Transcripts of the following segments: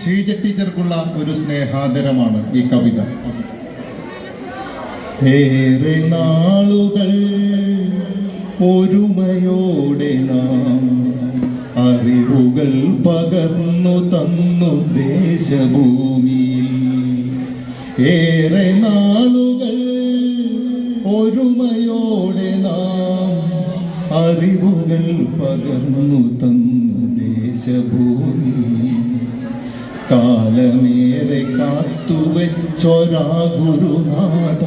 ഷീജ ടീച്ചർക്കുള്ള ഒരു സ്നേഹാദരമാണ് ഈ കവിത. ഏറെ നാളുകൾ ഒരുമയോടെ നാം അറിവുകൾ പകർന്നു തന്നു ദേശഭൂമിയിൽ. ഏറെ നാളുകൾ ഒരുമയോടെ നാം അറിവുകൾ പകർന്നു തന്നു ദേശഭൂമിയിൽ. കാലമേറെ കാത്തുവെച്ചൊരാ ഗുരുനാഥ,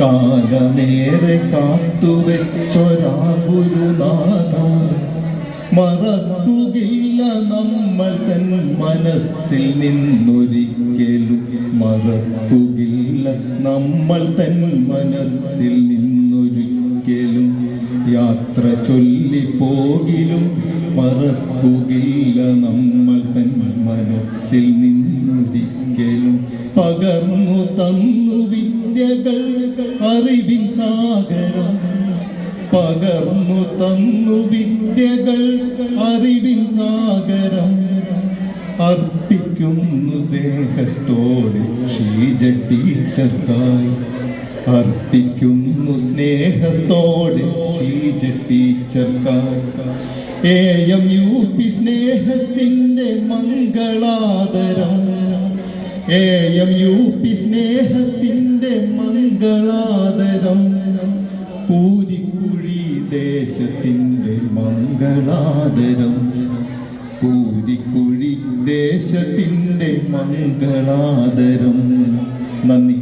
കാലമേറെ കാത്തുവെച്ചൊരാ ഗുരുനാഥ, മറക്കുകയില്ല നമ്മൾ തൻ മനസ്സിൽ നിന്നൊരിക്കലും, മറക്കുകയില്ല നമ്മൾ തൻ മനസ്സിൽ നിന്നൊരിക്കലും. യാത്ര ചൊല്ലിപ്പോകിലും മറക്കുകയില്ല നമ്മൾ തൻ മനസ്സിൽ നിന്നൊരിക്കലും. പകർന്നു തന്നു വിദ്യകൾ അറിവിൻ സാഗരം, പകർന്നു തന്നു വിദ്യകൾ അറിവിൻ സാഗരം. അർപ്പിക്കുന്നു ദേഹത്തോടെ ഷീജ ടീച്ചർക്കായി, അർപ്പിക്കുന്നു സ്നേഹത്തോടെ ഷീജ ടീച്ചർക്കായി. AMUP സ്നേഹത്തിൻ്റെ മംഗളാദരം, AMUP സ്നേഹത്തിൻ്റെ മംഗളാദരം. പൂരിക്കുഴി ദേശത്തിൻ്റെ മംഗളാദരം, പൂരിക്കുഴി ദേശത്തിൻ്റെ മംഗളാദരം. നന്ദി.